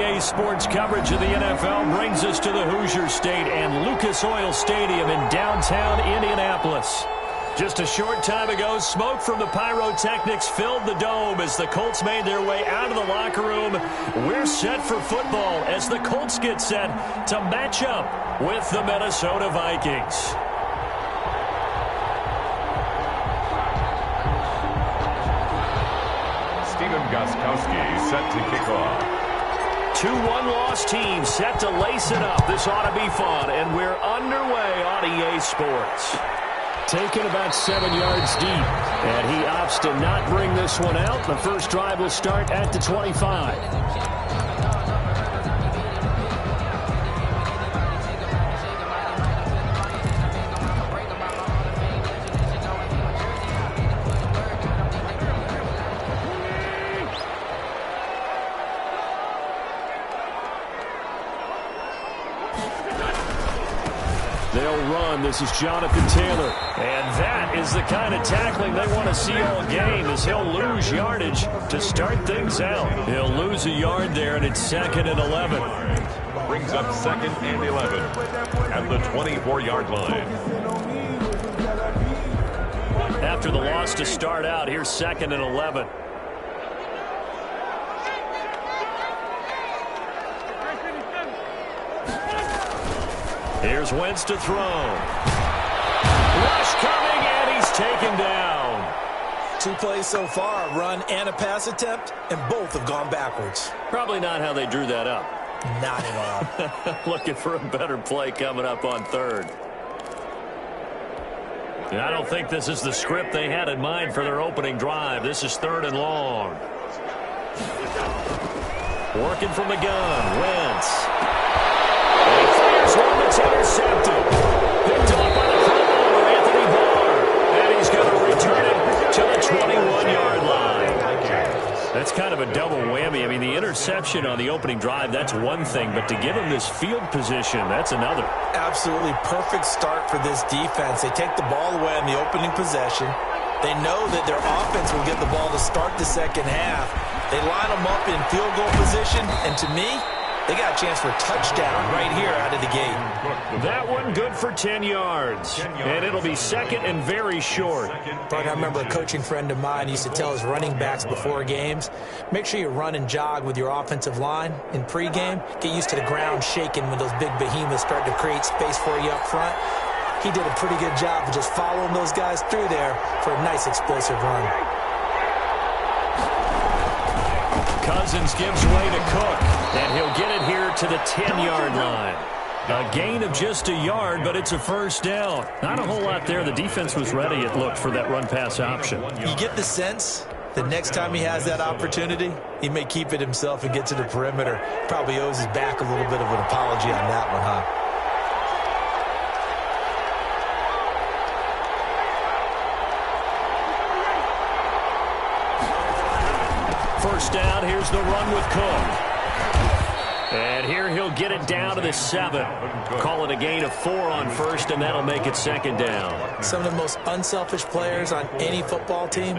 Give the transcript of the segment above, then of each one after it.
EA Sports coverage of the NFL brings us to the Hoosier State and Lucas Oil Stadium in downtown Indianapolis. Just a short time ago, smoke from the pyrotechnics filled the dome as the Colts made their way out of the locker room. We're set for football as the Colts get set to match up with the Minnesota Vikings. Goskowski set to kick off. 2-1 loss team set to lace it up. This ought to be fun, and we're underway on EA Sports. Taken about 7 yards deep, and he opts to not bring this one out. The first drive will start at the 25. This is Jonathan Taylor, and that is the kind of tackling they want to see all game as he'll lose yardage to start things out. He'll lose a yard there, and it's 2nd and 11. Brings up 2nd and 11 at the 24-yard line. After the loss to start out, here's 2nd and 11. Here's Wentz to throw. Rush coming, and he's taken down. 2 plays so far, a run and a pass attempt, and both have gone backwards. Probably not how they drew that up. Not at all. Looking for a better play coming up on 3rd. I don't think this is the script they had in mind for their opening drive. This is 3rd and long. Working from the gun, Wentz. One that's intercepted. Picked off by the front over Anthony Barr. And he's going to return it to the 21-yard line. That's kind of a double whammy. I mean, the interception on the opening drive, that's one thing. But to give him this field position, that's another. Absolutely perfect start for this defense. They take the ball away on the opening possession. They know that their offense will get the ball to start the second half. They line them up in field goal position. And to me, they got a chance for a touchdown right here out of the gate. That one good for 10 yards. And it'll be 2nd and very short. But I remember a coaching friend of mine used to tell his running backs before games, make sure you run and jog with your offensive line in pregame. Get used to the ground shaking when those big behemoths start to create space for you up front. He did a pretty good job of just following those guys through there for a nice explosive run. Cousins gives way to Cook, and he'll get it here to the 10-yard line. A gain of just a yard, but it's a first down. Not a whole lot there. The defense was ready, it looked, for that run-pass option. You get the sense that next time he has that opportunity, he may keep it himself and get to the perimeter. Probably owes his back a little bit of an apology on that one, huh? First down, here's the run with Cook. And here he'll get it down to the 7. Call it a gain of 4 on first, and that'll make it 2nd down. Some of the most unselfish players on any football team,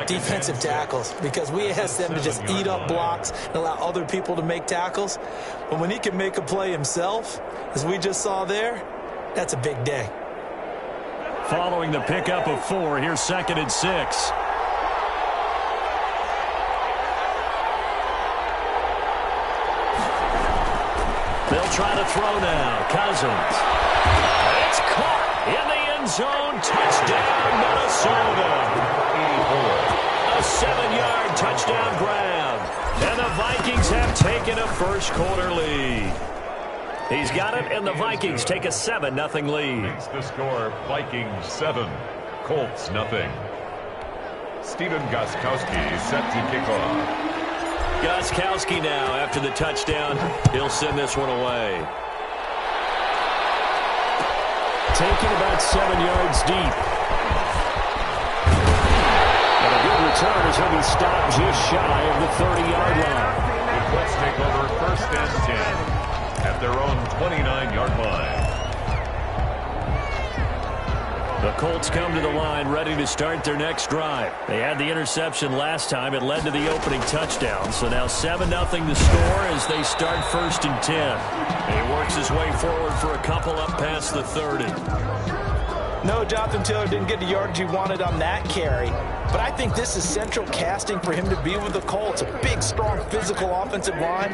defensive tackles, because we ask them to just eat up blocks and allow other people to make tackles. But when he can make a play himself, as we just saw there, that's a big day. Following the pickup of 4, here's 2nd and 6. They'll try to throw now. Cousins. It's caught in the end zone. Touchdown, Minnesota. A 7-yard touchdown grab. And the Vikings have taken a first-quarter lead. He's got it, and the Vikings take a 7-0 lead. Makes the score Vikings 7, Colts 0. Stephen Goskowski set to kick off. Goskowski now, after the touchdown, he'll send this one away. Taken about 7 yards deep. And a good return as he'll be stopped just shy of the 30-yard line. The Colts take over 1st and 10 at their own 29-yard line. The Colts come to the line ready to start their next drive. They had the interception last time. It led to the opening touchdown. So now 7-0 the score as they start 1st and 10. He works his way forward for a couple up past the 30. No, Jonathan Taylor didn't get the yardage he wanted on that carry. But I think this is central casting for him to be with the Colts. A big, strong, physical offensive line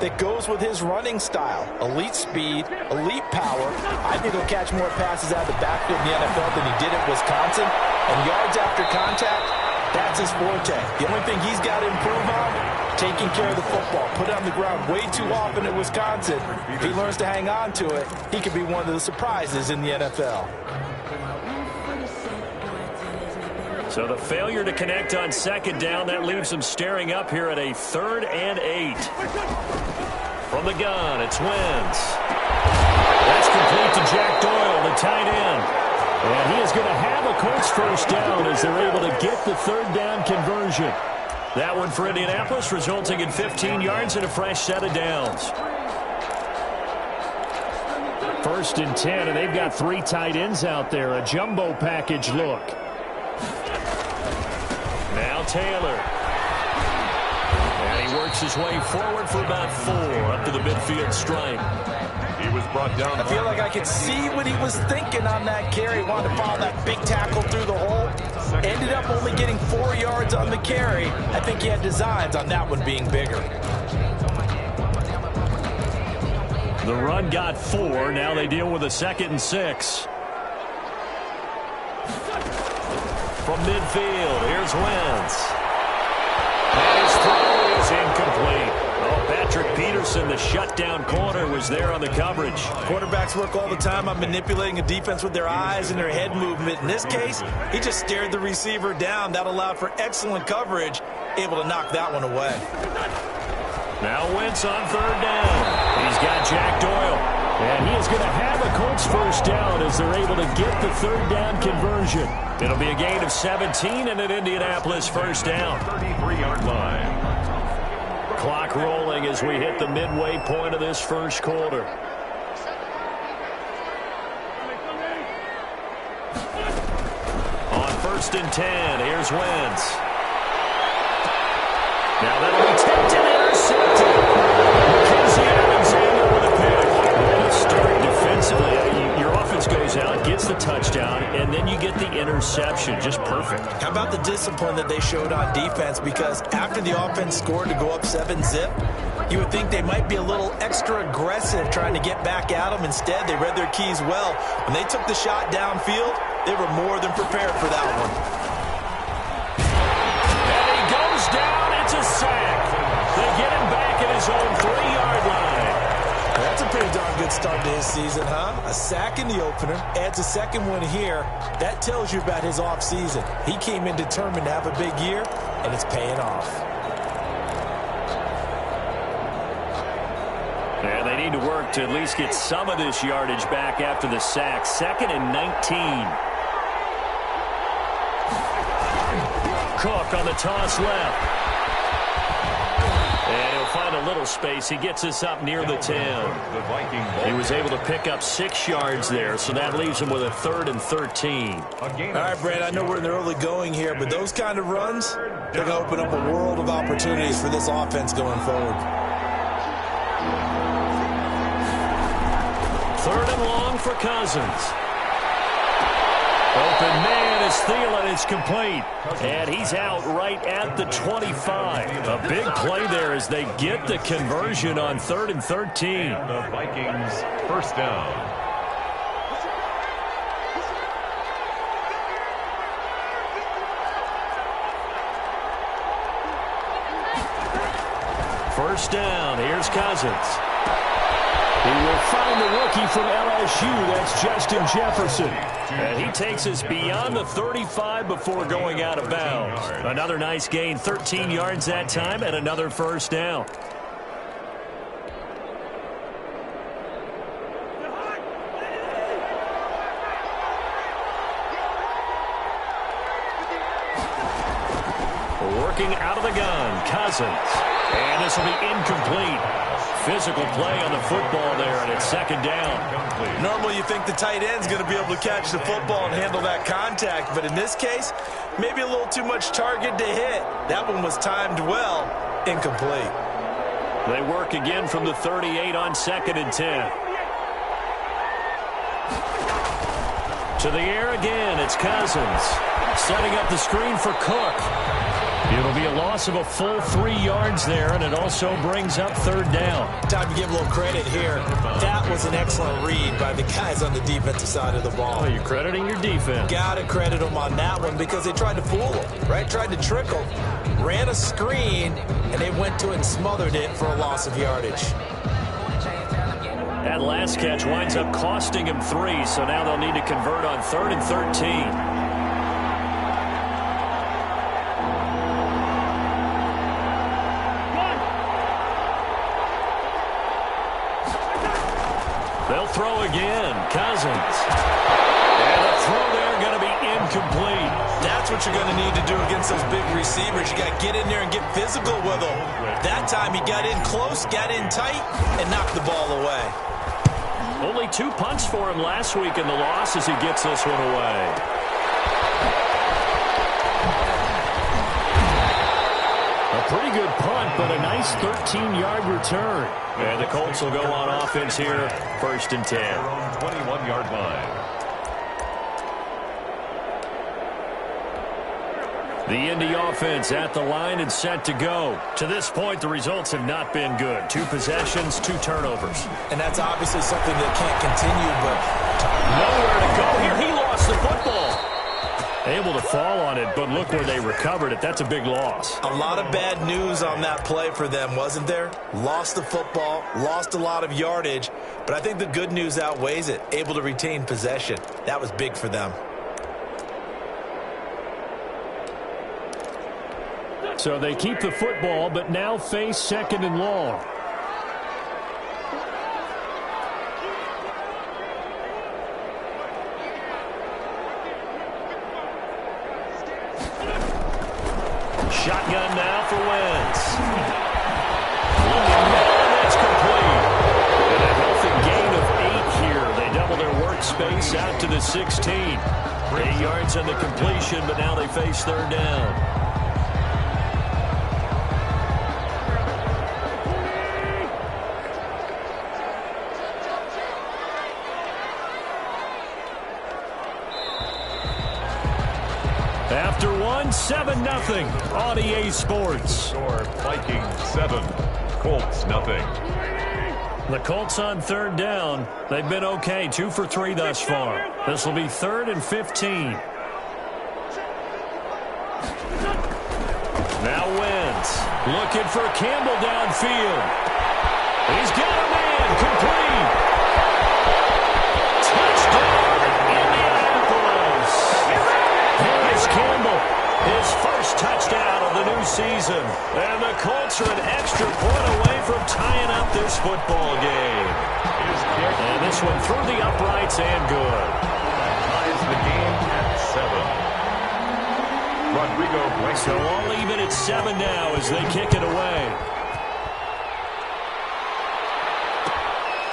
that goes with his running style. Elite speed, elite power. I think he'll catch more passes out of the backfield in the NFL than he did at Wisconsin. And yards after contact, that's his forte. The only thing he's got to improve on, taking care of the football. Put it on the ground way too often at Wisconsin. If he learns to hang on to it, he could be one of the surprises in the NFL. So the failure to connect on 2nd down, that leaves him staring up here at a 3rd and 8. From the gun, it's Wentz. That's complete to Jack Doyle, the tight end. And he is going to have a Colts first down as they're able to get the 3rd down conversion. That one for Indianapolis, resulting in 15 yards and a fresh set of downs. 1st and 10, and they've got 3 tight ends out there. A jumbo package look. Now Taylor. And he works his way forward for about 4 up to the midfield stripe. He was brought down. I feel like I could see what he was thinking on that carry. Wanted to follow that big tackle through the hole. Ended up only getting 4 yards on the carry. I think he had designs on that one being bigger. The run got 4. Now they deal with a 2nd and 6. From midfield, here's Wentz. And his throw is incomplete. Oh, Patrick Peterson, the shutdown corner, was there on the coverage. Quarterbacks work all the time on manipulating a defense with their eyes and their head movement. In this case, he just stared the receiver down. That allowed for excellent coverage, able to knock that one away. Now Wentz on 3rd down. He's got Jack Doyle. And he is going to have a Colts first down as they're able to get the 3rd down conversion. It'll be a gain of 17 and an Indianapolis first down. 33-yard line. Clock rolling as we hit the midway point of this first quarter. On 1st and 10, here's Wentz. Now that'll be tipped and intercepted. Mackenzie Alexander with a pick. What a start defensively. Your offense goes out, gets the touchdown, and then you get the interception. Just perfect. How about the discipline that they showed on defense? Because after the offense scored to go up 7-zip, you would think they might be a little extra aggressive trying to get back at them. Instead, they read their keys well. When they took the shot downfield, they were more than prepared for that one. And he goes down. It's a sack. They get him back at his own 3-yard line. That's a pretty darn good start to his season, huh? A sack in the opener, adds a 2nd one here. That tells you about his offseason. He came in determined to have a big year, and it's paying off. And they need to work to at least get some of this yardage back after the sack. 2nd and 19. Cook on the toss left. And he'll find a little space. He gets us up near the 10. He was able to pick up 6 yards there, so that leaves him with a 3rd and 13. All right, Brad, I know we're in the early going here, but those kind of runs, they're going to open up a world of opportunities for this offense going forward. 3rd and long for Cousins. Open man is Thielen. It's complete. And he's out right at the 25. A big play there as they get the conversion on 3rd and 13. The Vikings first down. First down. Here's Cousins. He will find the rookie from LSU. That's Justin Jefferson. And he takes us beyond the 35 before going out of bounds. Another nice gain, 13 yards that time, and another first down. Working out of the gun, Cousins. And this will be incomplete. Physical play on the football there, and it's second down. Normally you think the tight end's going to be able to catch the football and handle that contact, but in this case, maybe a little too much target to hit. That one was timed well. Incomplete. They work again from the 38 on 2nd and 10. To the air again, it's Cousins. Setting up the screen for Cook. It'll be a loss of a full 3 yards there, and it also brings up third down. Time to give a little credit here. That was an excellent read by the guys on the defensive side of the ball. Well, you're crediting your defense. Got to credit them on that one because they tried to fool them, right? Tried to trick them. Ran a screen, and they went to it and smothered it for a loss of yardage. That last catch winds up costing him 3, so now they'll need to convert on 3rd and 13. They'll throw again. Cousins. And the throw there going to be incomplete. That's what you're going to need to do against those big receivers. You got to get in there and get physical with them. That time he got in close, got in tight, and knocked the ball away. Only 2 punts for him last week in the loss as he gets this one away. A pretty good punt, but a nice 13-yard return. And the Colts will go on offense here, 1st and 10. Their own 21-yard line. The Indy offense at the line and set to go. To this point, the results have not been good. 2 possessions, 2 turnovers. And that's obviously something that can't continue, but nowhere to go here. He lost the football. Able to fall on it, but look where they recovered it. That's a big loss. A lot of bad news on that play for them, wasn't there? Lost the football, lost a lot of yardage, but I think the good news outweighs it. Able to retain possession. That was big for them. So they keep the football, but now face 2nd and long. Shotgun now for Wentz. That's complete. And a healthy gain of 8 here. They double their workspace out to the 16. 8 yards on the completion, but now they face 3rd down. After 7-0 on EA Sports. Score Vikings 7, Colts nothing. The Colts on 3rd down. They've been okay, 2 for 3 thus far. This will be 3rd and 15. Now Wentz looking for Campbell downfield. He's got a man complete. Touchdown, Indianapolis. Here's Campbell. His first touchdown of the new season. And the Colts are an extra point away from tying up this football game. And this one through the uprights and good. Ties the game at 7. Rodrigo Blanco. So all even at 7 now as they kick it away.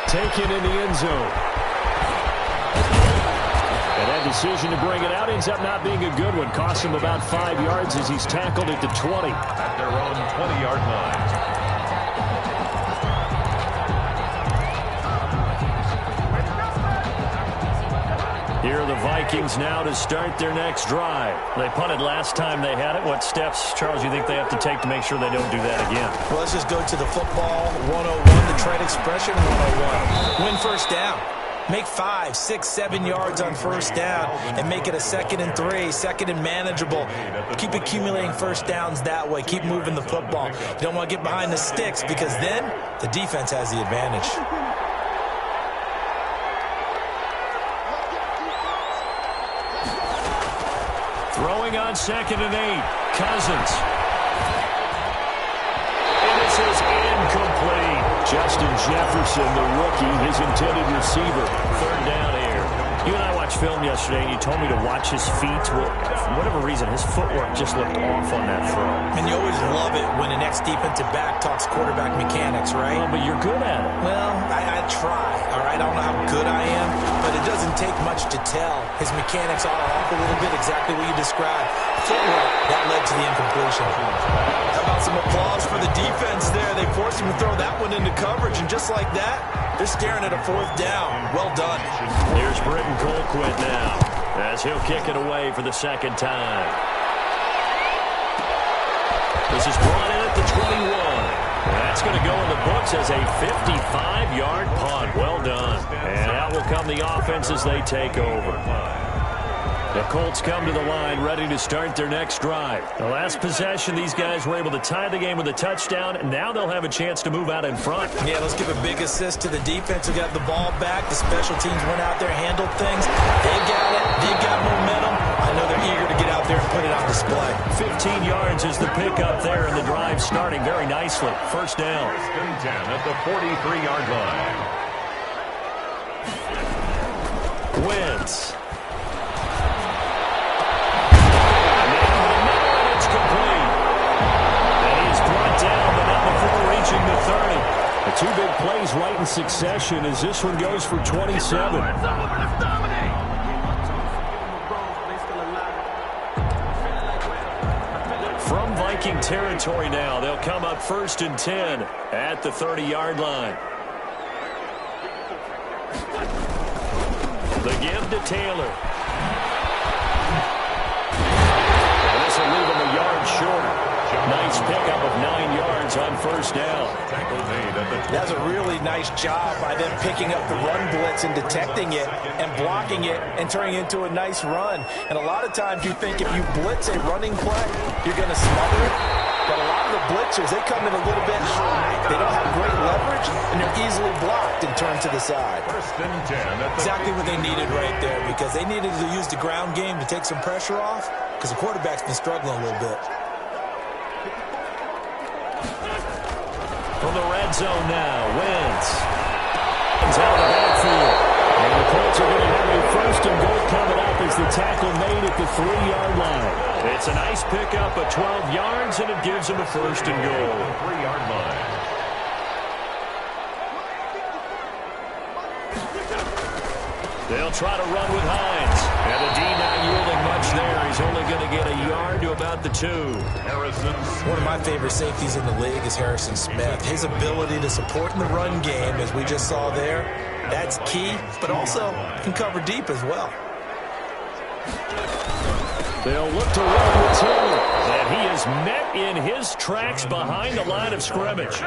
Taken in the end zone. And that decision to bring it out ends up not being a good one. Cost him about 5 yards as he's tackled at the 20. At their own 20-yard line. Here are the Vikings now to start their next drive. They punted last time they had it. What steps, Charles, you think they have to take to make sure they don't do that again? Well, let's just go to the football 101, the trade expression 101. Win first down. Make 5, 6, 7 yards on first down and make it a 2nd and 3, 2nd and manageable. Keep accumulating first downs that way. Keep moving the football. You don't want to get behind the sticks because then the defense has the advantage. Throwing on 2nd and 8. Cousins. And this is incomplete. Justin Jefferson, the rookie, his intended receiver. 3rd down here. You and I watched film yesterday, and you told me to watch his feet. Well, for whatever reason, his footwork just looked off on that throw. And you always love it when an ex-defensive back talks quarterback mechanics, right? Well, but you're good at it. Well, I try, all right? I don't know how good I am, but it doesn't take much to tell. His mechanics are off a little bit, exactly what you described. Footwork, that led to the incompletion. How about some applause for the defense there? They forced him to throw that one into coverage, and just like that, they're staring at a 4th down. Well done. Here's Britton Colquitt now, as he'll kick it away for the second time. This is brought in at the 21. That's going to go in the books as a 55-yard punt. Well done. And out will come the offense as they take over. The Colts come to the line ready to start their next drive. The last possession, these guys were able to tie the game with a touchdown, and now they'll have a chance to move out in front. Yeah, let's give a big assist to the defense who got the ball back. The special teams went out there, handled things. They got it. They've got momentum. I know they're eager to get out there and put it on display. 15 yards is the pickup there, and the drive starting very nicely. First down. First and 10 at the 43-yard line. Wentz. The two big plays right in succession as this one goes for 27. From Viking territory now, they'll come up 1st and 10 at the 30-yard line. The give to Taylor. And this will leave him a yard short. Nice pickup of 9 yards on first down. That's a really nice job by them picking up the run blitz and detecting it and blocking it and turning it into a nice run. And a lot of times you think if you blitz a running play, you're going to smother it. But a lot of the blitzers, they come in a little bit high. They don't have great leverage, and they're easily blocked and turned to the side. First and 10. Exactly what they needed right there, because they needed to use the ground game to take some pressure off, because the quarterback's been struggling a little bit. From the red zone now, Wentz. Comes out of the backfield. And the Colts are going to have a first and goal coming up as the tackle made at the 3-yard line. It's a nice pickup of 12 yards, and it gives them a first and goal. 3-yard line. They'll try to run with Hines. And the D not yielding much there. He's only going to get a yard to about the 2. One of my favorite safeties in the league is Harrison Smith. His ability to support in the run game, as we just saw there, that's key, but also can cover deep as well. They'll look to run with Taylor. And he is met in his tracks behind the line of scrimmage.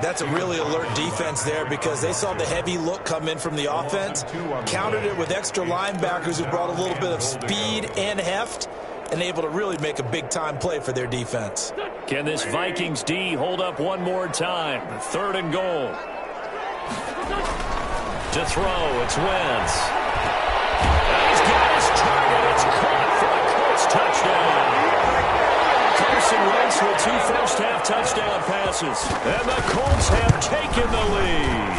That's a really alert defense there because they saw the heavy look come in from the offense, countered it with extra linebackers who brought a little bit of speed and heft, and able to really make a big-time play for their defense. Can this Vikings D hold up one more time? 3rd and goal. To throw, it's Wentz. He's got his target. It's caught for a Colts touchdown. Carson Wentz with 2 first-half touchdown passes. And the Colts have taken the lead.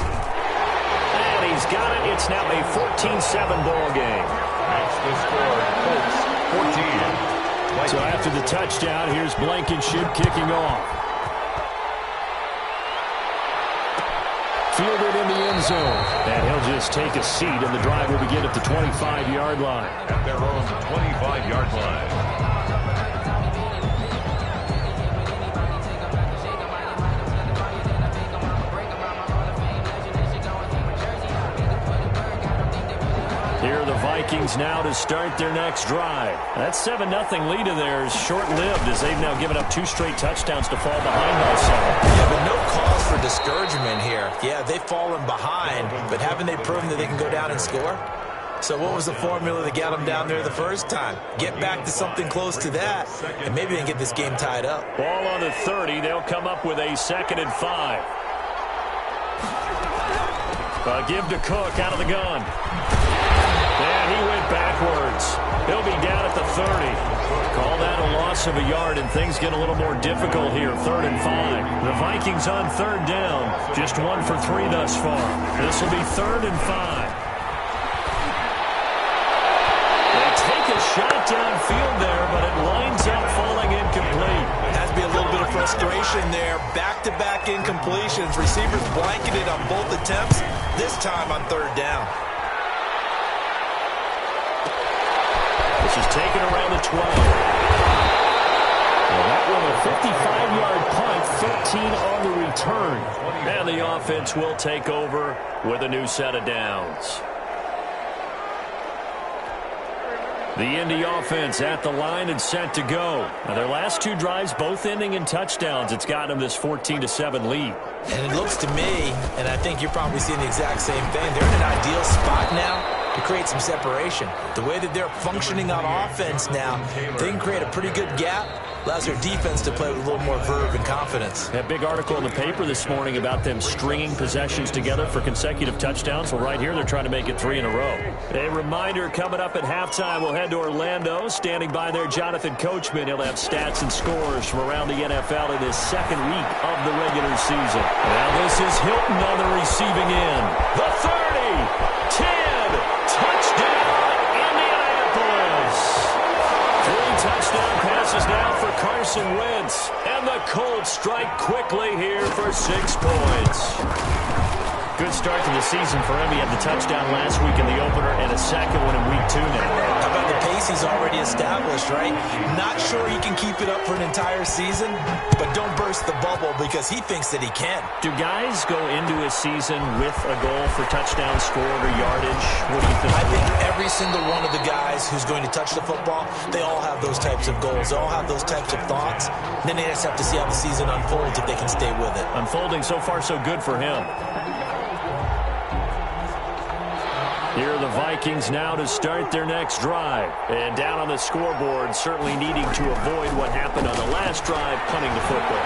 And he's got it. It's now a 14-7 ball game. That's the score. Colts 14. So after the touchdown, here's Blankenship kicking off. Fielded in the end zone. And he'll just take a seat, and the drive will begin at the 25-yard line. At their own 25-yard line. Here are the Vikings now to start their next drive. That 7-0 lead of theirs is short-lived as they've now given up 2 straight touchdowns to fall behind by 7. Yeah, but no cause for discouragement here. Yeah, they've fallen behind, but haven't they proven that they can go down and score? So what was the formula that got them down there the first time? Get back to something close to that, and maybe they can get this game tied up. Ball on the 30. They'll come up with a 2nd and 5. Give to Cook out of the gun. And he went backwards. He'll be down at the 30. Call that a loss of a yard, and things get a little more difficult here. 3rd and 5. The Vikings on 3rd down. Just 1 for 3 thus far. This will be 3rd and 5. downfield there, but it winds up falling incomplete. Has to be a little bit of frustration there. Back-to-back incompletions. Receivers blanketed on both attempts, this time on third down. This is taken around the 12. Well, that was a 55-yard punt, 13 on the return. And the offense will take over with a new set of downs. The Indy offense at the line and set to go. Now, their last two drives both ending in touchdowns. It's gotten them this 14-7 lead. And it looks to me, and I think you're probably seeing the exact same thing, they're in an ideal spot now to create some separation. The way that they're functioning on offense now, they can create a pretty good gap. Allows their defense to play with a little more verve and confidence. That big article in the paper this morning about them stringing possessions together for consecutive touchdowns. Well, right here, they're trying to make it 3 in a row. A reminder, coming up at halftime, we'll head to Orlando. Standing by there, Jonathan Coachman. He'll have stats and scores from around the NFL in his second week of the regular season. Now this is Hilton on the receiving end. The 30, 10, touchdown, Indianapolis. 3 touchdown passes now for Carson Wentz. And the Colts strike quickly here for 6 points. Good start to the season for him. He had the touchdown last week in the opener and a second one in week 2 now. How about the pace he's already established, right? Not sure he can keep it up for an entire season, but don't burst the bubble because he thinks that he can. Do guys go into a season with a goal for touchdown scored or yardage? What do you think? I think every single one of the guys who's going to touch the football, they all have those types of goals. They all have those types of thoughts. Then they just have to see how the season unfolds if they can stay with it. Unfolding so far so good for him. Here are the Vikings now to start their next drive. And down on the scoreboard, certainly needing to avoid what happened on the last drive, punting the football.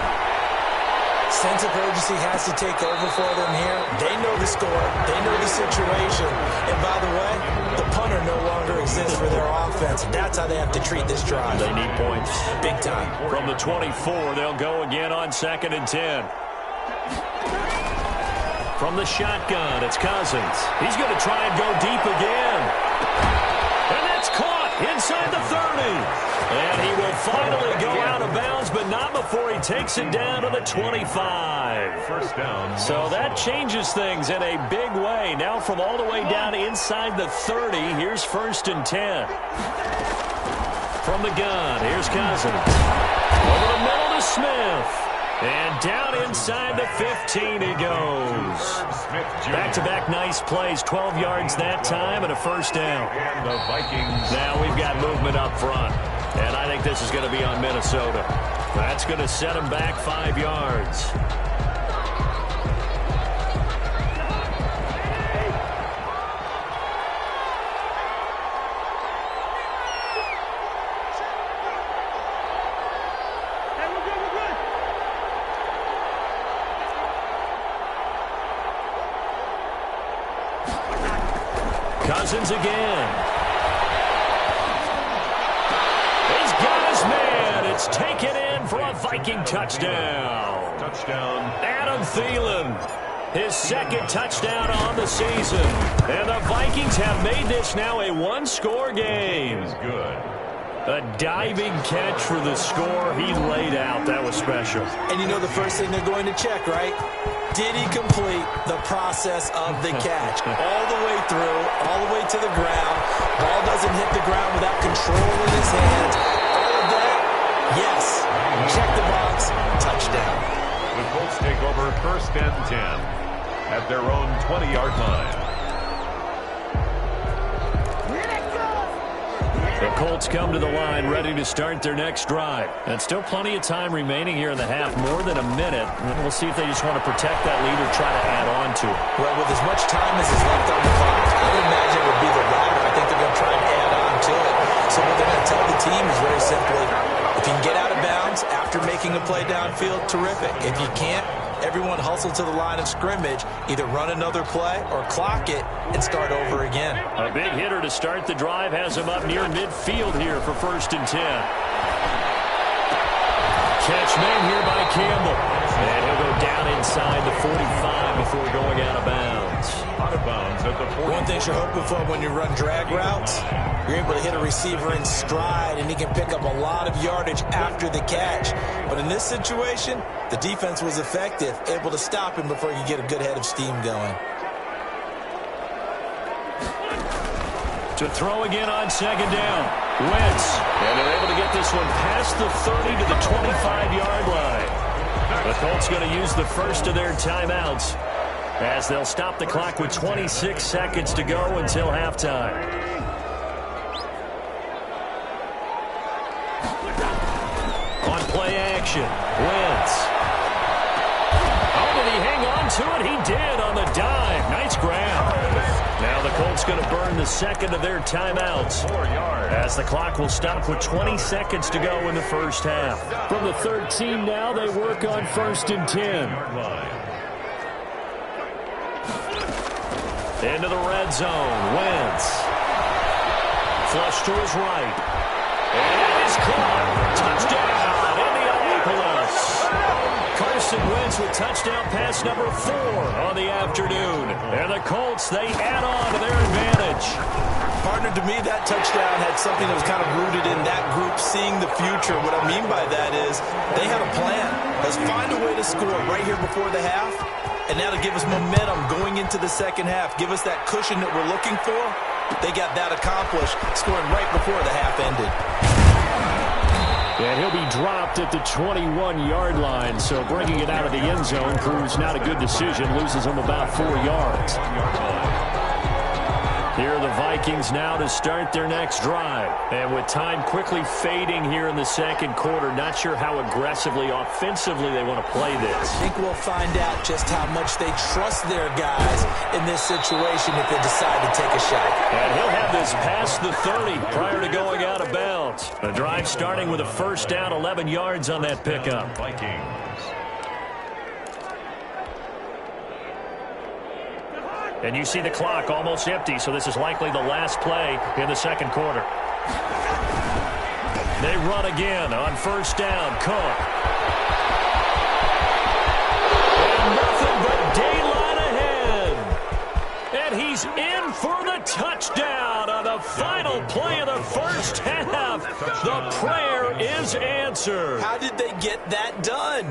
Sense of urgency has to take over for them here. They know the score. They know the situation. And by the way, the punter no longer exists for their offense. That's how they have to treat this drive. They need points. Big time. From the 24, they'll go again on 2nd and 10. From the shotgun, it's Cousins. He's going to try and go deep again. And that's caught inside the 30. And he will finally go out of bounds, but not before he takes it down to the 25. First down. So that changes things in a big way. Now from all the way down inside the 30, here's 1st and 10. From the gun, here's Cousins. Over the middle to Smith. And down inside the 15 he goes. Back-to-back nice plays, 12 yards that time and a first down. And the Vikings. Now we've got movement up front. And I think this is going to be on Minnesota. That's going to set them back 5 yards. Cousins again. He's got his man. It's taken in for a Viking touchdown. Touchdown. Adam Thielen. His 2nd touchdown on the season. And the Vikings have made this now a one-score game. Is good. A diving catch for the score. He laid out. That was special. And you know the first thing they're going to check, right? Did he complete the process of the catch? All the way through, all the way to the ground. Ball doesn't hit the ground without control in his hands. All of that, yes. Check the box, touchdown. The Colts take over 1st and 10 at their own 20-yard line. The Colts come to the line ready to start their next drive. And still plenty of time remaining here in the half, more than a minute. And we'll see if they just want to protect that lead or try to add on to it. Well, with as much time as is left on the clock, I would imagine it would be the latter. I think they're going to try and add on to it. So what they're going to tell the team is very simply, if you can get out of bounds after making a play downfield, terrific. If you can't, everyone hustle to the line of scrimmage, either run another play or clock it and start over again. A big hitter to start the drive has him up near midfield here for 1st and 10. Catch made here by Campbell. And he'll go down inside the 45 before going out of bounds. out of bounds at the 40. One thing you're hoping for when you run drag routes, you're able to hit a receiver in stride, and he can pick up a lot of yardage after the catch. But in this situation, the defense was effective, able to stop him before he could get a good head of steam going. To throw again on second down. Wentz. And they're able to get this one past the 30 to the 25-yard line. The Colts going to use the first of their timeouts as they'll stop the clock with 26 seconds to go until halftime. On play action, Wentz. Oh, did he hang on to it? He did on the dive. Nice grab. Now the Colts going to burn the second of their timeouts as the clock will stop with 20 seconds to go in the first half. From the 13 now, they work on 1st and 10. Into the red zone. Wentz. Flush to his right. And he's caught. Touchdown, Indianapolis. Carson Wentz with touchdown pass number 4 on the afternoon. And the Colts, they add on to their advantage. Partner, to me, that touchdown had something that was kind of rooted in that group seeing the future. What I mean by that is they had a plan. Let's find a way to score right here before the half. And that'll give us momentum going into the second half. Give us that cushion that we're looking for. They got that accomplished, scoring right before the half ended. And he'll be dropped at the 21-yard line, so bringing it out of the end zone proves not a good decision. Loses him about 4 yards. Here are the Vikings now to start their next drive. And with time quickly fading here in the second quarter, not sure how aggressively, offensively they want to play this. I think we'll find out just how much they trust their guys in this situation if they decide to take a shot. And he'll have this past the 30 prior to going out of bounds. The drive starting with a first down, 11 yards on that pickup. Vikings. And you see the clock almost empty, so this is likely the last play in the second quarter. They run again on first down. Cook. And nothing but daylight ahead. And he's in for the touchdown on the final play of the first half. The prayer is answered. How did they get that done?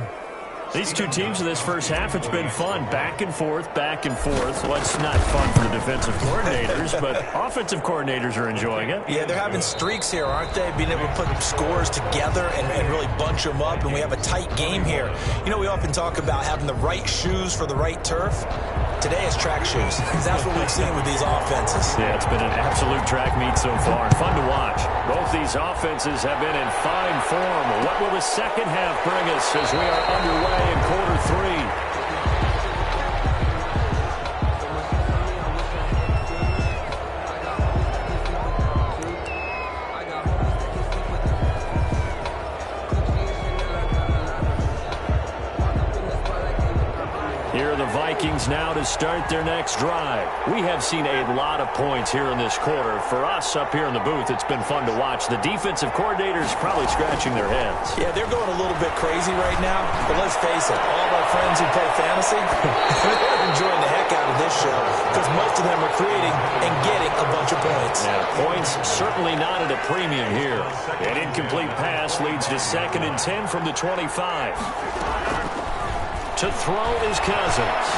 These two teams in this first half, it's been fun. Back and forth, back and forth. Well, it's not fun for the defensive coordinators, but offensive coordinators are enjoying it. Yeah, they're having streaks here, aren't they? Being able to put scores together and really bunch them up, and we have a tight game here. You know, we often talk about having the right shoes for the right turf. Today is track shoes. That's what we've seen with these offenses. Yeah, it's been an absolute track meet so far. Fun to watch. Both these offenses have been in fine form. What will the second half bring us as we are underway in quarter 3? Here are the Vikings now to start their next drive. We have seen a lot of points here in this quarter. For us up here in the booth, it's been fun to watch. The defensive coordinators probably scratching their heads. Yeah, they're going a little bit crazy right now, but let's face it, all of our friends who play fantasy, they're enjoying the heck out of this show because most of them are creating and getting a bunch of points. Yeah, points certainly not at a premium here. An incomplete pass leads to 2nd and 10 from the 25. To throw is Cousins.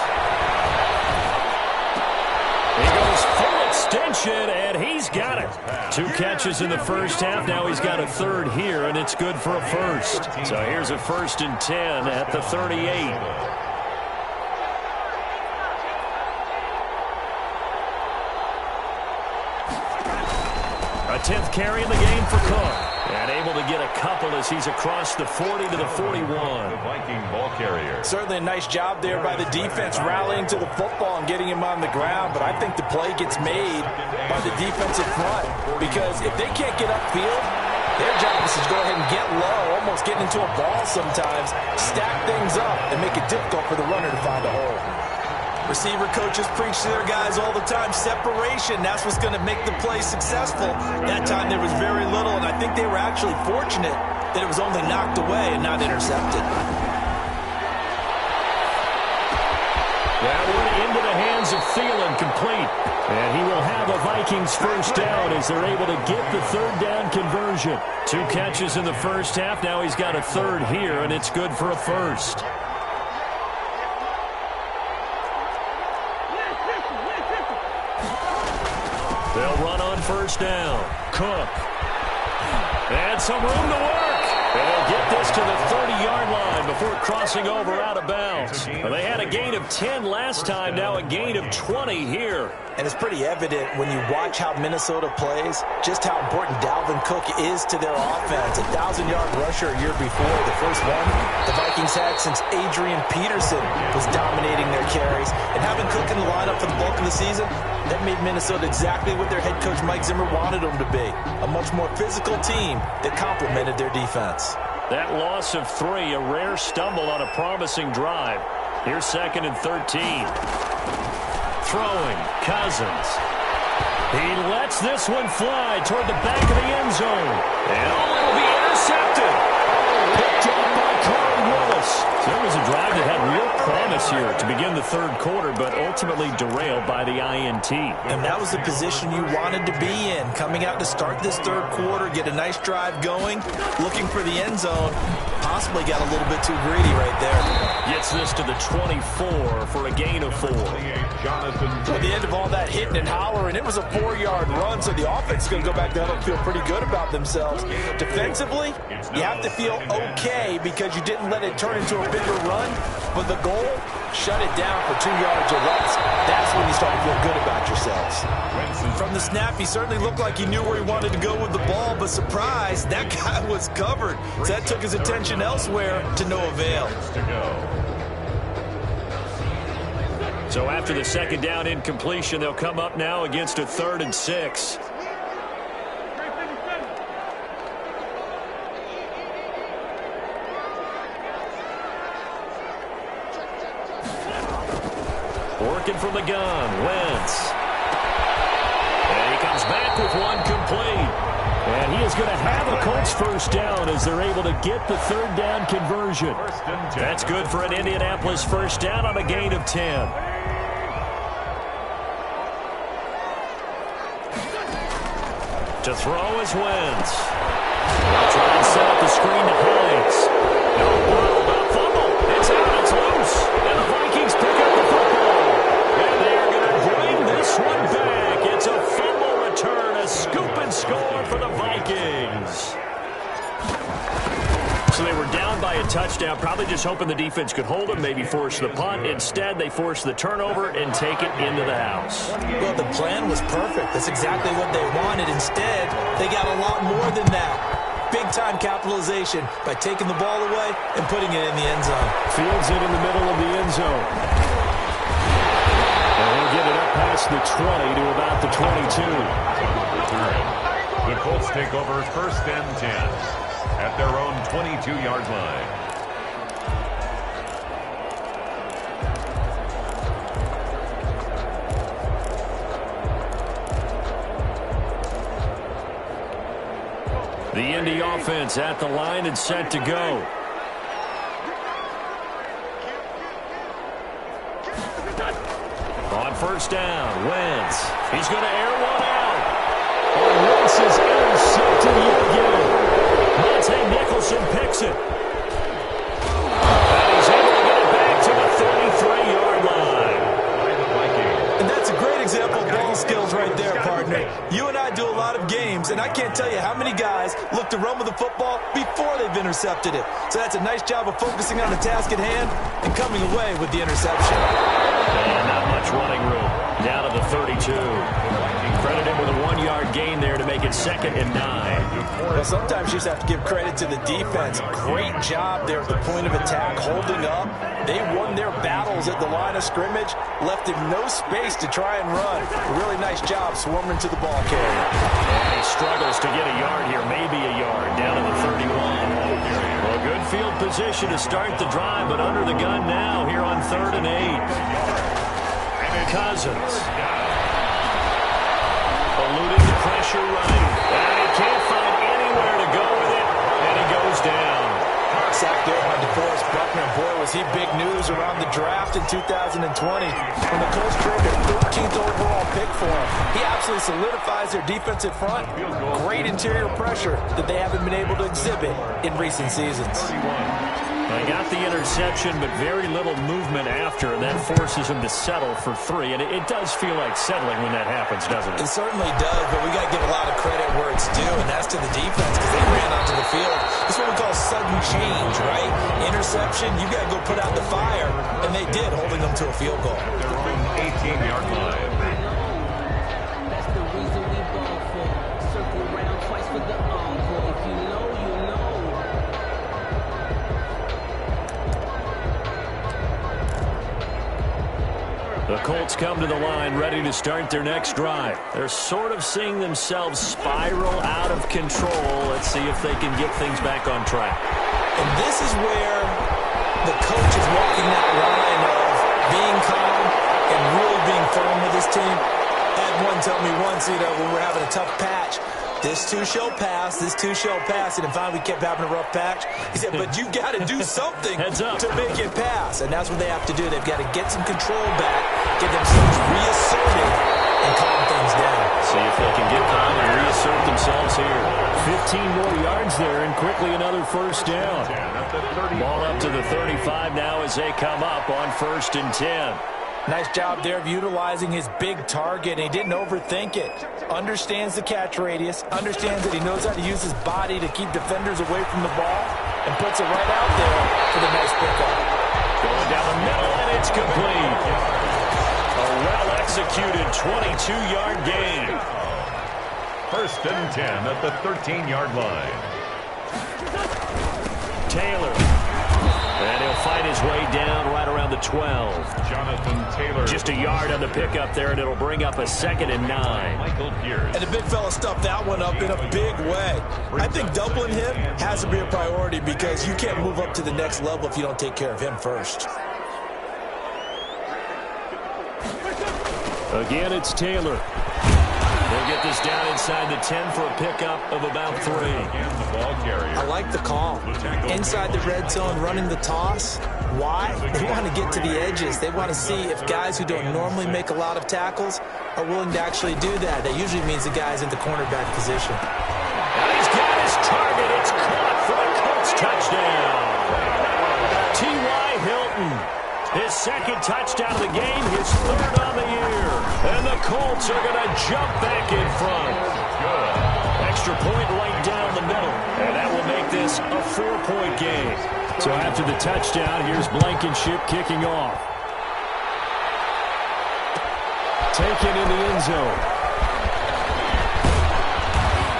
He goes full extension, and he's got it. 2 catches in the first half. Now he's got a 3rd here, and it's good for a first. So here's a 1st and 10 at the 38. A 10th carry in the game for Cook. And able to get a couple as he's across the 40 to the 41. The Viking ball carrier. Certainly a nice job there by the defense rallying to the football and getting him on the ground, but I think the play gets made by the defensive front because if they can't get upfield, their job is to go ahead and get low, almost get into a ball sometimes, stack things up, and make it difficult for the runner to find a hole. Receiver coaches preach to their guys all the time. Separation, that's what's going to make the play successful. That time there was very little, and I think they were actually fortunate that it was only knocked away and not intercepted. That one into the hands hands of Thielen, complete. And he will have a Vikings first down as they're able to get the third down conversion. 2 catches in the first half. Now he's got a third here, and it's good for a first. They'll run on first down. Cook. And some room to work. And they'll get this to the 30-yard line before crossing over out of bounds. Well, they had a gain of 10 last time, now a gain of 20 here. And it's pretty evident when you watch how Minnesota plays, just how important Dalvin Cook is to their offense. A 1,000-yard rusher a year before, the first one the Vikings had since Adrian Peterson was dominating their carries. And having Cook in the lineup for the bulk of the season, that made Minnesota exactly what their head coach Mike Zimmer wanted them to be. A much more physical team that complemented their defense. That loss of 3, a rare stumble on a promising drive. Here's 2nd and 13. Throwing, Cousins. He lets this one fly toward the back of the end zone. And it'll be intercepted. Picked up by Carl Willis. So there was a drive that had real promise here to begin the third quarter, but ultimately derailed by the INT. And that was the position you wanted to be in. Coming out to start this third quarter, get a nice drive going, looking for the end zone. Possibly got a little bit too greedy right there. Gets this to the 24 for a gain of 4. At the end of all that hitting and hollering, it was a 4-yard run, so the offense is going to go back down and feel pretty good about themselves. Defensively, you have to feel okay because you didn't let it turn into a bigger run, but the goal, shut it down for 2 yards or less. That's when you start to feel good about yourselves. From the snap, he certainly looked like he knew where he wanted to go with the ball, but surprise, that guy was covered. So that took his attention elsewhere to no avail. So after the second down incompletion, they'll come up now against a 3rd and 6. Working from the gun, Wentz. And he comes back with one complete. And he is going to have a Colts first down as they're able to get the third down conversion. That's good for an Indianapolis first down on a gain of 10. To throw is Wentz. They'll try and set up the screen to Hines. No fumble. It's out. It's loose. And the Vikings pick up the football. And they're going to bring this one back. It's a fumble return. A scoop and score for the Vikings. So they were down by a touchdown, probably just hoping the defense could hold them, maybe force the punt. Instead, they force the turnover and take it into the house. Well, the plan was perfect. That's exactly what they wanted. Instead, they got a lot more than that. Big-time capitalization by taking the ball away and putting it in the end zone. Fields it in the middle of the end zone. And he'll get it up past the 20 to about the 22. The Colts take over 1st and 10 at their own 22-yard line. The Indy offense at the line and set to go. On first down, Wentz. He's going to air one out. And Wentz is intercepted again. Monte Nicholson picks it. And he's able to get it back to the 33-yard line. And that's a great example of ball skills right there, partner. You and I do a lot of games, and I can't tell you how many guys look to run with the football before they've intercepted it. So that's a nice job of focusing on the task at hand and coming away with the interception. And not much running room. Down to the 32. Credit him with a 1-yard gain there to make it 2nd and 9. Well, sometimes you just have to give credit to the defense. Great job there at the point of attack, holding up. They won their battles at the line of scrimmage, left him no space to try and run. A really nice job swarming to the ball carrier. And he struggles to get a yard here, maybe a yard, down to the 31. Well, good field position to start the drive, but under the gun now here on 3rd and 8. Cousins. Eluding the pressure right. And he can't find anywhere to go with it. And he goes down. sack there by DeForest Buckner. Boy, was he big news around the draft in 2020 when the Colts traded their 13th overall pick for him. He absolutely solidifies their defensive front. Great interior pressure that they haven't been able to exhibit in recent seasons. They got the interception, but very little movement after, and that forces him to settle for 3. And it does feel like settling when that happens, doesn't it? It certainly does, but we got to give a lot of credit where it's due, and that's to the defense because they ran onto the field. This is what we call sudden change, right? Interception, you got to go put out the fire, and they did, holding them to a field goal. Their own 18-yard line. That's the reason we ball for. Circle around twice for the encore. If you know, you know. The Colts come to the line ready to start their next drive. They're sort of seeing themselves spiral out of control. Let's see if they can get things back on track. And this is where the coach is walking that line of being calm and really being firm with his team. I had one tell me once, when we were having a tough patch, this too shall pass, this too shall pass. And finally we kept having a rough patch. He said, but you got to do something to make it pass. And that's what they have to do. They've got to get some control back, get themselves reasserted, and calm things down. See if they can get calm and reassert themselves here. 15 more yards there, and quickly another first down. Ball up to the 35 now as they come up on 1st and 10. Nice job there of utilizing his big target. He didn't overthink it. Understands the catch radius. Understands that he knows how to use his body to keep defenders away from the ball. And puts it right out there for the nice pickup. Going down the middle, and it's complete. A well-executed 22-yard gain. 1st and 10 at the 13-yard line. Taylor. And he'll fight his way down right around the 12. Jonathan Taylor. Just a yard on the pickup there, and it'll bring up a 2nd and 9. Michael Pierce. And the big fella stuffed that one up in a big way. I think doubling him has to be a priority because you can't move up to the next level if you don't take care of him first. Again, it's Taylor. They'll get this down inside the 10 for a pickup of about 3. I like the call. Inside the red zone, running the toss. Why? They want to get to the edges. They want to see if guys who don't normally make a lot of tackles are willing to actually do that. That usually means the guy's in the cornerback position. And he's got his target. It's caught for the Colts touchdown. T.Y. Hilton. His 2nd touchdown of the game, his 3rd on the year. And the Colts are going to jump back in front. Good. Extra point right down the middle. And that will make this a 4-point game. So after the touchdown, here's Blankenship kicking off. Taken in the end zone.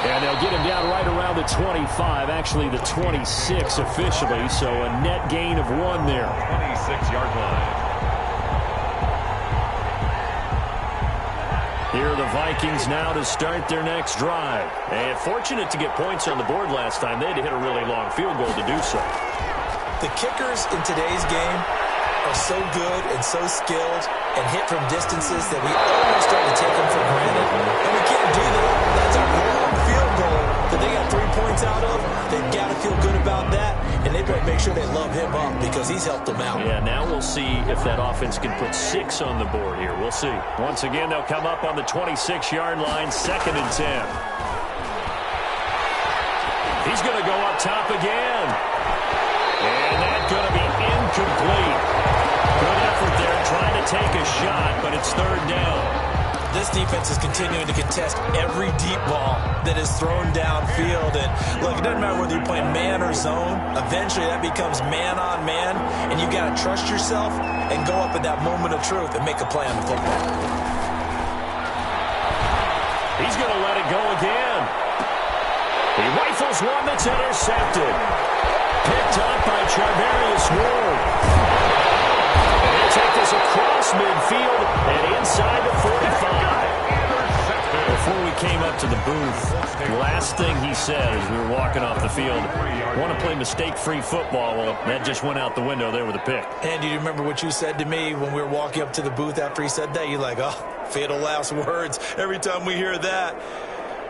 And they'll get him down right around the 25, actually the 26 officially, so a net gain of 1 there. 26-yard line. Here are the Vikings now to start their next drive. And fortunate to get points on the board last time. They had to hit a really long field goal to do so. The kickers in today's game are so good and so skilled and hit from distances that we almost start to take them for granted. And we can't do that. That's a long field goal that they got 3 points out of. They've got to feel good about that, and they better make sure they love him up because he's helped them out. Yeah, now we'll see if that offense can put 6 on the board here. We'll see. Once again, they'll come up on the 26-yard line, 2nd and 10. He's going to go up top again. And that's going to be incomplete. Good effort there trying to take a shot, but it's 3rd down. This defense is continuing to contest every deep ball that is thrown downfield. And look, it doesn't matter whether you're playing man or zone. Eventually that becomes man on man, and you got to trust yourself and go up at that moment of truth and make a play on the football. He's going to let it go again. He rifles one that's intercepted. Picked up by Charvarius Ward. And he'll take this across midfield and inside the 45. Before we came up to the booth, the last thing he said as we were walking off the field, want to play mistake-free football. Well, that just went out the window there with a pick. And do you remember what you said to me when we were walking up to the booth after he said that? You're like, oh, fatal last words every time we hear that.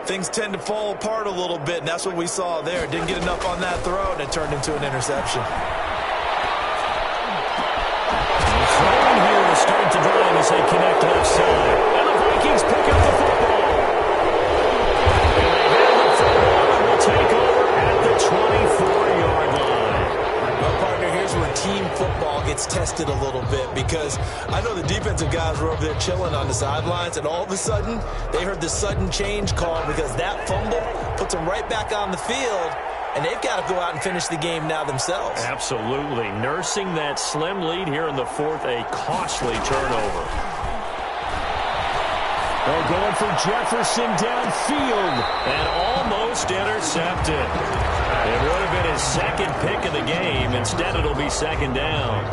things tend to fall apart a little bit, and that's what we saw there. Didn't get enough on that throw, and it turned into an interception. Throwing here to start the drive as they connect left side. And the Vikings pick up the football. And they have the football and will take over at the 24-yard line. Well, partner, here's where team football gets tested a little bit, because I know the defensive guys were over there chilling on the sidelines, and all of a sudden, they heard the sudden change call because that fumble puts them right back on the field, and they've got to go out and finish the game now themselves. Absolutely. Nursing that slim lead here in the fourth, a costly turnover. They're going for Jefferson downfield and almost intercepted. It would have been his second pick of the game. Instead, it'll be second down.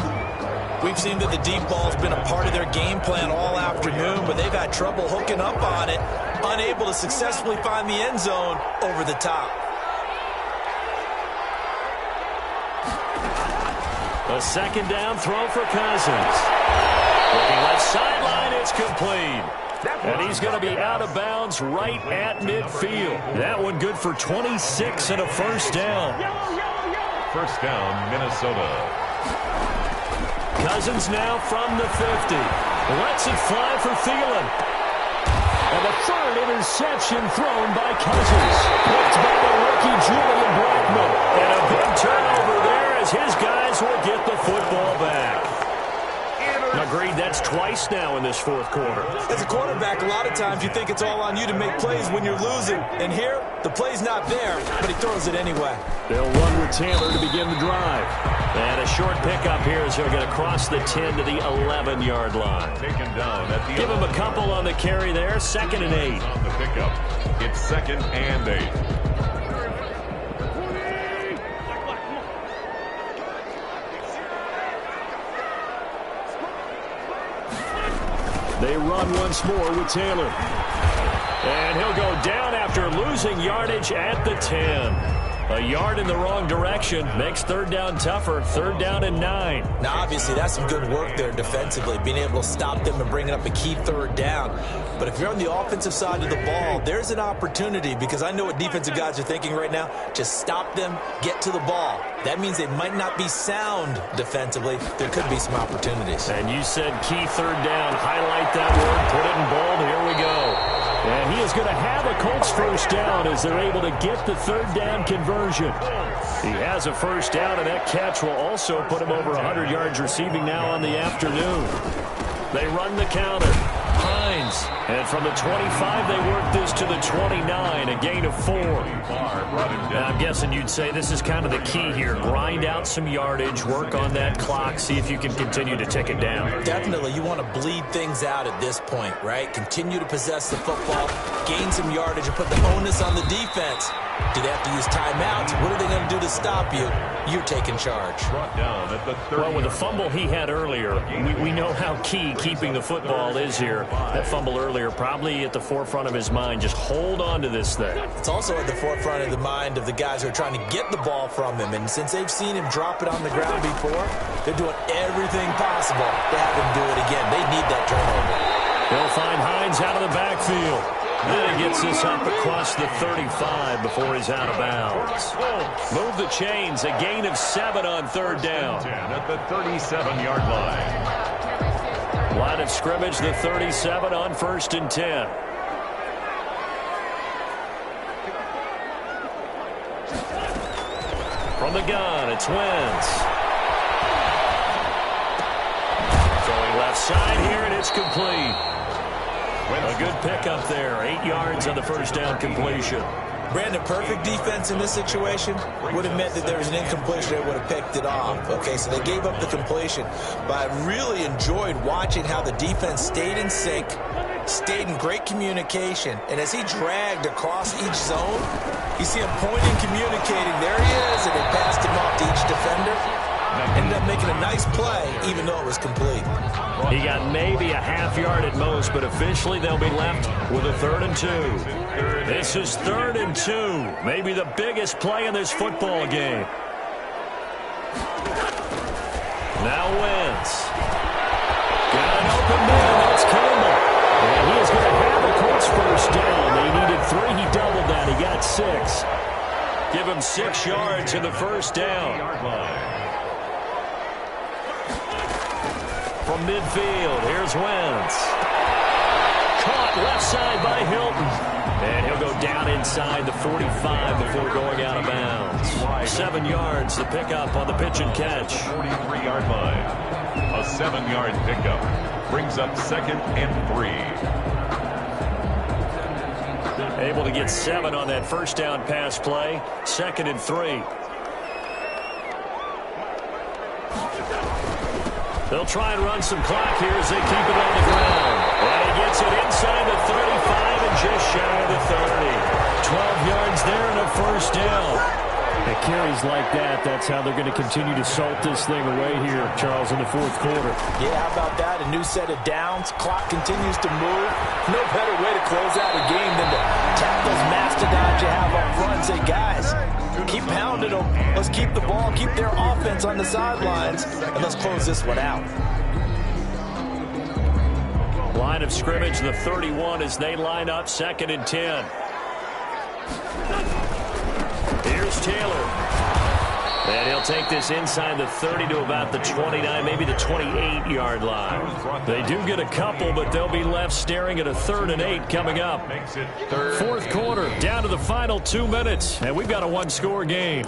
We've seen that the deep ball's been a part of their game plan all afternoon, but they've had trouble hooking up on it, unable to successfully find the end zone over the top. A second down throw for Cousins. Looking left sideline, it's complete. And he's going to be out of bounds right at midfield. That one good for 26 and a first down. First down, Minnesota. Cousins now from the 50. Lets it fly for Thielen. And the third interception thrown by Cousins. Picked by the rookie Julian Blackmon. And a big turnover there as his guys will get the football back. Agreed, that's twice now in this fourth quarter. As a quarterback, a lot of times you think it's all on you to make plays when you're losing. And here, the play's not there, but he throws it anyway. They'll run with Taylor to begin the drive. And a short pickup here as they're going to cross the 10 to the 11-yard line. Taken down at the Give him a couple on the carry there, 2nd and 8. On the pickup, it's 2nd and 8. They run once more with Taylor. And he'll go down after losing yardage at the 10. A yard in the wrong direction makes third down tougher. 3rd down and 9. Now, obviously, that's some good work there defensively, being able to stop them and bringing up a key 3rd down. But if you're on the offensive side of the ball, there's an opportunity, because I know what defensive guys are thinking right now. Just stop them, get to the ball. That means they might not be sound defensively. There could be some opportunities. And you said key 3rd down. Highlight that word. Put it in bold. Here we go. And he is going to have a Colts first down as they're able to get the 3rd down conversion. He has a first down, and that catch will also put him over 100 yards receiving now on the afternoon. They run the counter. Hines. And from the 25, they work this to the 29, a gain of 4. Now, I'm guessing you'd say this is kind of the key here. Grind out some yardage, work on that clock, see if you can continue to tick it down. Definitely, you want to bleed things out at this point, right? Continue to possess the football, gain some yardage, and put the onus on the defense. Do they have to use timeouts? What are they going to do to stop you? You're taking charge. Brought down at the 30. Well, with the fumble he had earlier, we know how key keeping the football is here. That fumble earlier probably at the forefront of his mind. Just hold on to this thing. It's also at the forefront of the mind of the guys who are trying to get the ball from him. And since they've seen him drop it on the ground before, they're doing everything possible to have him do it again. They need that turnover. They'll find Hines out of the backfield. Then he gets this up across the 35 before he's out of bounds. Move the chains. A gain of 7 on 3rd down. 10 at the 37-yard line. Line of scrimmage, the 37 on 1st and 10. From the gun, it's Wentz. Throwing left side here, and it's complete. A good pickup there. 8 yards on the first down completion. Brandon, perfect defense in this situation would have meant that there was an incompletion that would have picked it off. Okay, so they gave up the completion. But I really enjoyed watching how the defense stayed in sync, stayed in great communication. And as he dragged across each zone, you see him pointing, communicating. There he is, and they passed him off to each defender. Ended up making a nice play, even though it was complete. He got maybe a half yard at most, but officially they'll be left with a 3rd and 2. This is 3rd and 2. Maybe the biggest play in this football game. Now Wentz. Got an open man. That's Campbell. And he is going to have a Colts first down. They needed 3. He does. at 6. Give him 6 yards in the first down. From midfield, here's Wentz. Caught left side by Hilton. And he'll go down inside the 45 before going out of bounds. 7 yards to pick up on the pitch and catch. 43-yard line. A 7-yard pickup brings up 2nd and 3. Able to get 7 on that first down pass play. 2nd and 3. They'll try and run some clock here as they keep it on the ground. And he gets it inside the 35 and just shy of the 30. 12 yards there and a first down. At carries like that, that's how they're going to continue to salt this thing away here, Charles, in the fourth quarter. Yeah, how about that? A new set of downs. Clock continues to move. No better way to close out a game than to tap those mastodons you have up front and say, guys, keep pounding them. Let's keep the ball, keep their offense on the sidelines, and let's close this one out. Line of scrimmage, the 31 as they line up, 2nd and 10. Here's Taylor. And he'll take this inside the 30 to about the 29, maybe the 28-yard line. They do get a couple, but they'll be left staring at a 3rd and 8 coming up. Fourth quarter, down to the final 2 minutes, and we've got a one-score game.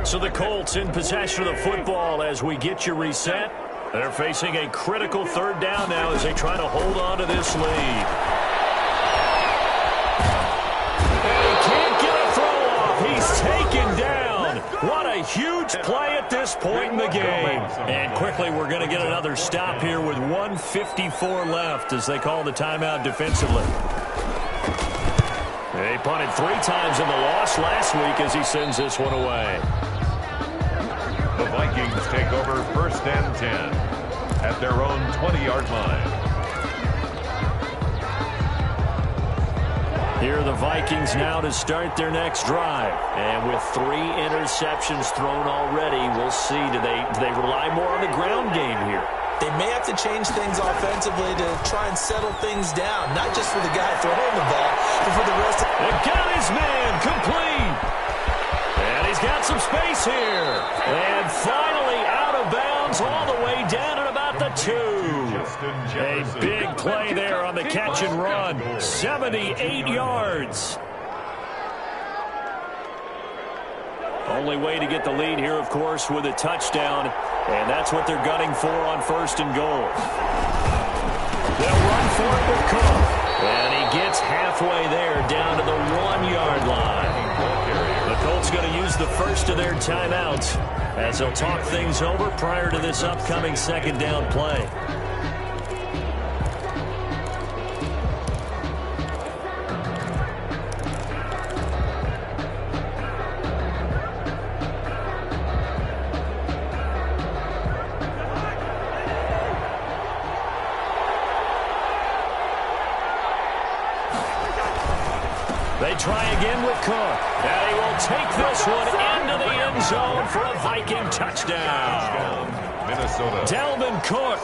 So the Colts in possession of the football as we get you reset. They're facing a critical 3rd down now as they try to hold on to this lead. And he can't get a throw off. He's taken down. What a huge play at this point in the game. And quickly we're going to get another stop here with 1:54 left as they call the timeout defensively. They punted 3 times in the loss last week as he sends this one away. The Vikings take over 1st and 10 at their own 20-yard line. Here are the Vikings now to start their next drive. And with 3 interceptions thrown already, we'll see. Do they rely more on the ground game here? They may have to change things offensively to try and settle things down, not just for the guy throwing the ball, but for the rest of They got his man complete. And he's got some space here. And finally out of bounds all the way down at about the 2. A big play there on the catch and run. 78 yards. Only way to get the lead here, of course, with a touchdown. And that's what they're gunning for on 1st and goal. They'll run for it with Cook. And he gets halfway there down to the 1-yard line. The Colts going to use the first of their timeouts as they'll talk things over prior to this upcoming 2nd down play. They try again with Cook. And he will take this one into the end zone for a Viking touchdown. Minnesota. Dalvin Cook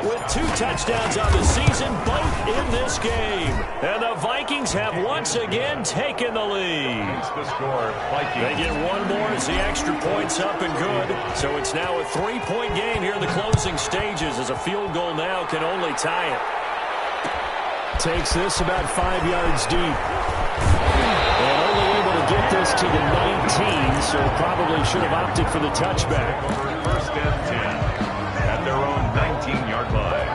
with 2 touchdowns on the season, both in this game. And the Vikings have once again taken the lead. The score, Vikings. They get one more as the extra point's up and good. So it's now a 3-point game here in the closing stages as a field goal now can only tie it. Takes this about 5 yards deep. And only able to get this to the 19, so probably should have opted for the touchback. 1st and 10 at their own 19-yard line.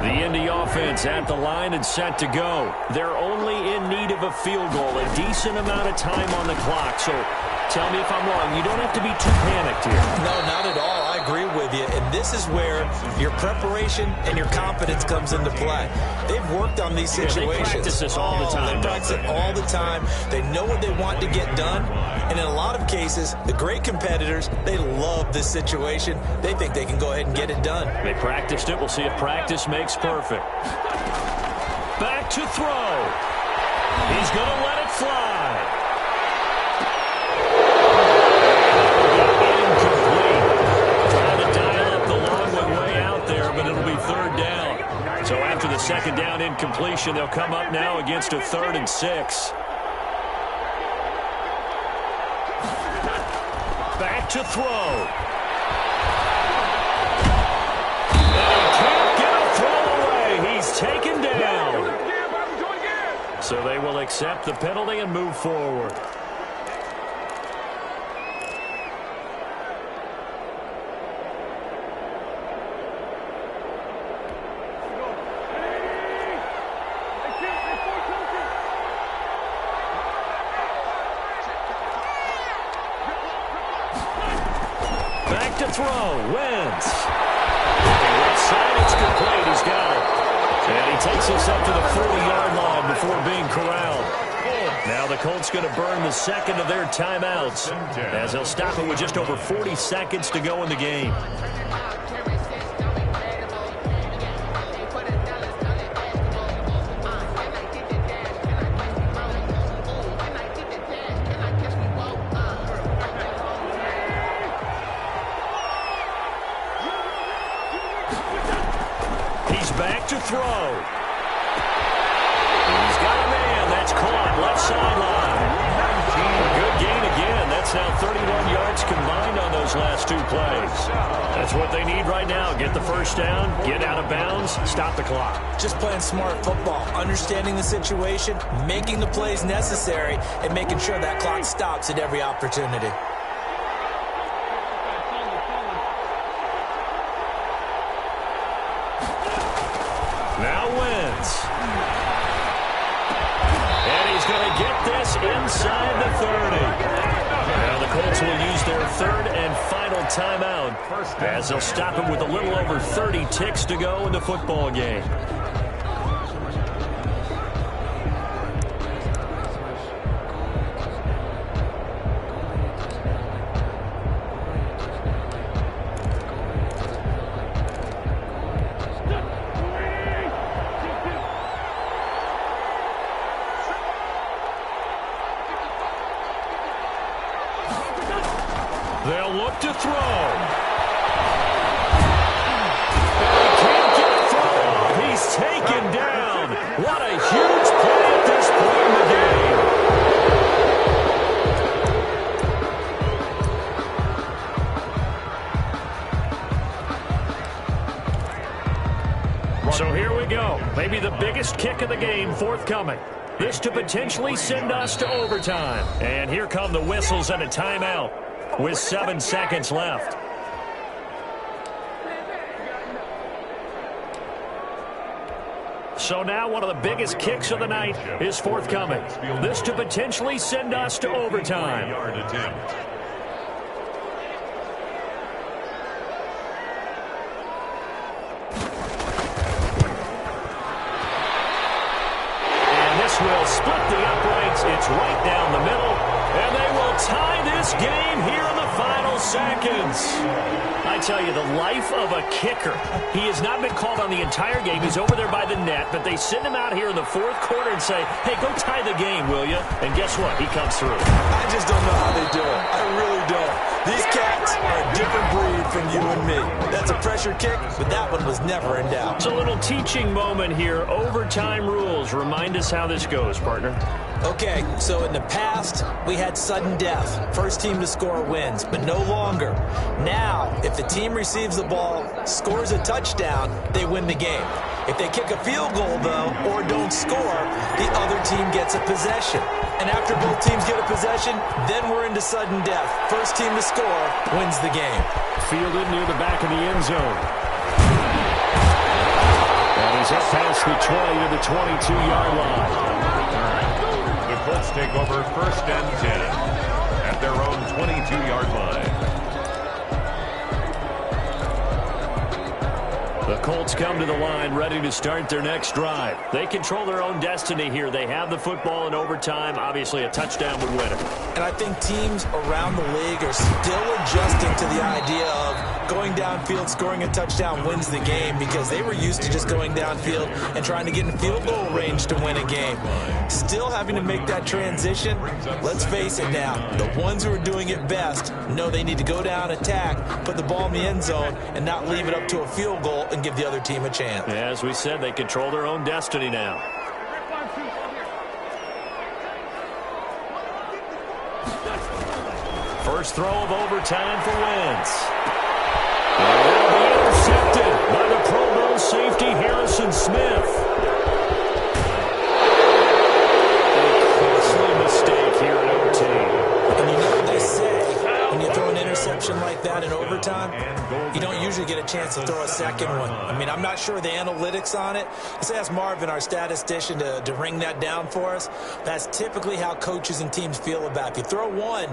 The Indy offense at the line and set to go. They're only in need of a field goal, a decent amount of time on the clock. So tell me if I'm wrong. You don't have to be too panicked here. No, not at all. I agree with you. And this is where your preparation and your confidence comes into play. They've worked on these situations. They practice this all the time. They practice it all the time. They know what they want to get done. And in a lot of cases, the great competitors, they love this situation. They think they can go ahead and get it done. They practiced it. We'll see if practice makes perfect. Back to throw. He's going to let it fly. Incomplete. completion. They'll come up now against a 3rd and 6. Back to throw. He's taken down. So they will accept the penalty and move forward. Back to throw. Wentz. Left side, it's complete. He's got it. And he takes us up to the 40-yard line before being corralled. Now the Colts going to burn the second of their timeouts as they'll stop it with just over 40 seconds to go in the game. Back to throw. He's got a man. That's caught. Left sideline. Good gain again. That's now 31 yards combined on those last 2 plays. That's what they need right now. Get the first down, get out of bounds, stop the clock. Just playing smart football, understanding the situation, making the plays necessary, and making sure that clock stops at every opportunity. Now Wentz. And he's going to get this inside the 30. Now the Colts will use their 3rd and final timeout as they'll stop him with a little over 30 ticks to go in the football game. They'll look to throw. And he can't get a throw off. He's taken down. What a huge play at this point in the game. So here we go. Maybe the biggest kick of the game forthcoming. This to potentially send us to overtime. And here come the whistles and a timeout with 7 seconds left. So now one of the biggest kicks of the night is forthcoming. This to potentially send us to overtime. Will split the uprights. It's right down the middle. And they will tie this game here in the final seconds. I tell you, the life of a kicker. He has not been called on the entire game. He's over there by the net, but they send him out here in the 4th quarter and say, hey, go tie the game, will you? And guess what? He comes through. I just don't know how they do it. I really don't. These cats are a different breed from you and me. That's a pressure kick, but that one was never in doubt. It's a little teaching moment here. Overtime rules. Remind us how this goes, partner. Okay, so in the past, we had sudden death. First team to score wins, but no longer. Now, if the team receives the ball, scores a touchdown, they win the game. If they kick a field goal, though, or don't score, the other team gets a possession. And after both teams get a possession, then we're into sudden death. First team to score wins the game. Fielded near the back of the end zone. And he's up past the 20 to the 22-yard line. The Colts take over 1st and 10 at their own 22-yard line. The Colts come to the line ready to start their next drive. They control their own destiny here. They have the football in overtime. Obviously, a touchdown would win it. And I think teams around the league are still adjusting to the idea of going downfield, scoring a touchdown wins the game because they were used to just going downfield and trying to get in field goal range to win a game. Still having to make that transition. Let's face it now, the ones who are doing it best know they need to go down, attack, put the ball in the end zone, and not leave it up to a field goal and give the other team a chance. As we said, they control their own destiny now. First throw of overtime for Wentz. And it'll be intercepted by the Pro Bowl safety Harrison Smith. A costly mistake here in OT. And you know what they say, when you throw an interception like that in overtime, you don't usually get a chance to throw a second one. I mean, I'm not sure the analytics on it. Let's ask Marvin, our statistician, to ring that down for us. That's typically how coaches and teams feel about it. If you throw one,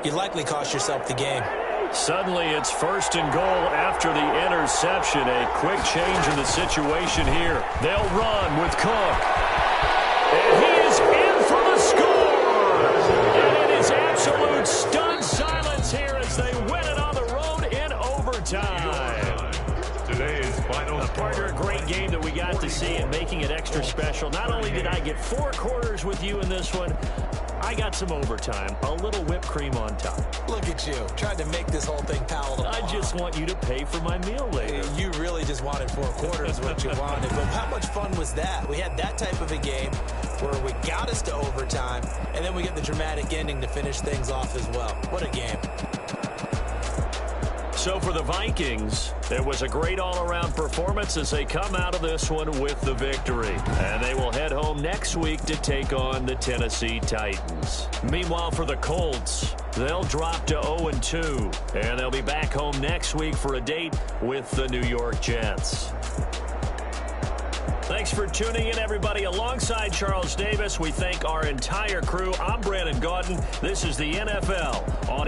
you likely cost yourself the game. Suddenly it's first and goal after the interception. A quick change in the situation here. They'll run with Cook. And he is in for the score. And it is absolute stunned silence here as they win it on the road in overtime. Today's final Partner, a great game that we got to see and making it extra special. Not only did I get 4 quarters with you in this one, I got some overtime, a little whipped cream on top. Look at you, trying to make this whole thing palatable. I just want you to pay for my meal later. You really just wanted 4 quarters what you wanted. But how much fun was that? We had that type of a game where we got us to overtime, and then we get the dramatic ending to finish things off as well. What a game. So for the Vikings, there was a great all-around performance as they come out of this one with the victory. And they will head home next week to take on the Tennessee Titans. Meanwhile, for the Colts, they'll drop to 0-2. And they'll be back home next week for a date with the New York Jets. Thanks for tuning in, everybody. Alongside Charles Davis, we thank our entire crew. I'm Brandon Gaudin. This is the NFL on